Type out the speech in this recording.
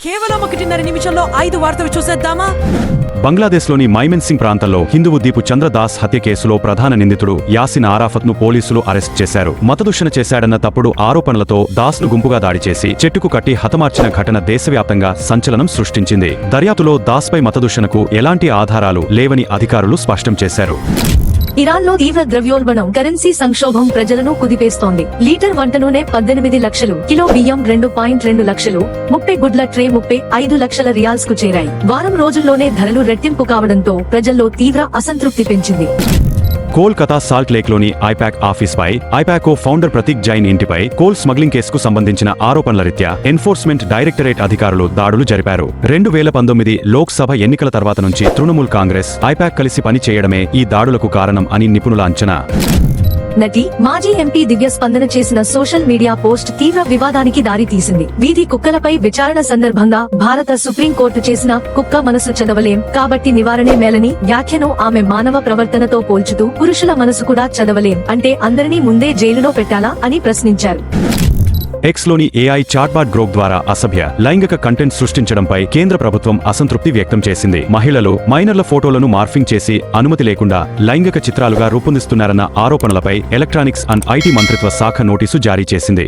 కేవలం 1.5 నిమిషంలో 5 వార్తలు చూసేద్దామా? బంగ్లాదేశ్లోని మైమెన్సింగ్ ప్రాంతంలో హిందువు దీపు చంద్రదాస్ హత్య కేసులో ప్రధాన నిందితుడు యాసిన్ ఆరాఫత్ను పోలీసులు అరెస్ట్ చేశారు. మతదూషణ చేశాడన్న తప్పుడు ఆరోపణలతో దాస్ను గుంపుగా దాడి చేసి చెట్టుకు కట్టి హతమార్చిన ఘటన దేశవ్యాప్తంగా సంచలనం సృష్టించింది. దర్యాప్తులో దాస్పై మతదూషణకు ఎలాంటి ఆధారాలు లేవని అధికారులు స్పష్టం చేశారు. ఇరాన్లో తీవ్ర ద్రవ్యోల్బణం, కరెన్సీ సంక్షోభం ప్రజలను కుదిపేస్తోంది. లీటర్ వంట నూనె 18 లక్షలు, కిలో బియ్యం 2.2 లక్షలు, 30 గుడ్ల ట్రే 35 లక్షల రియాల్స్ కు చేరాయి. వారం రోజుల్లోనే ధరలు రెట్టింపు కావడంతో ప్రజల్లో తీవ్ర అసంతృప్తి పెంచింది. కోల్కతా సాల్ట్ లేక్లోని ఐపాక్ ఆఫీస్పై, ఐపాకో ఫౌండర్ ప్రతీక్ జైన్ ఇంటిపై కోల్ స్మగ్లింగ్ కేసుకు సంబంధించిన ఆరోపణల రీత్యా ఎన్ఫోర్స్మెంట్ డైరెక్టరేట్ అధికారులు దాడులు జరిపారు. 2019 లోక్సభ ఎన్నికల తర్వాత నుంచి తృణమూల్ కాంగ్రెస్, ఐపాక్ కలిసి పని చేయడమే ఈ దాడులకు కారణం అని నిపుణుల అంచనా. నటి, మాజీ ఎంపీ దివ్య స్పందన చేసిన సోషల్ మీడియా పోస్ట్ తీవ్ర వివాదానికి దారి తీసింది. వీధి కుక్కలపై విచారణ సందర్భంగా భారత సుప్రీంకోర్టు చేసిన కుక్క మనసు చదవలేం కాబట్టి నివారణే మేలని వ్యాఖ్యను ఆమె మానవ ప్రవర్తనతో పోల్చుతూ పురుషుల మనసు కూడా చదవలేం అంటే అందరినీ ముందే జైలులో పెట్టాలా అని ప్రశ్నించారు. ఎక్స్లోని ఏఐ చాట్బాట్ గ్రూప్ ద్వారా అసభ్య, లైంగిక కంటెంట్ సృష్టించడంపై కేంద్ర ప్రభుత్వం అసంతృప్తి వ్యక్తం చేసింది. మహిళలు, మైనర్ల ఫోటోలను మార్ఫింగ్ చేసి అనుమతి లేకుండా లైంగిక చిత్రాలుగా రూపొందిస్తున్నారన్న ఆరోపణలపై ఎలక్ట్రానిక్స్ అండ్ ఐటీ మంత్రిత్వ శాఖ నోటీసు జారీ చేసింది.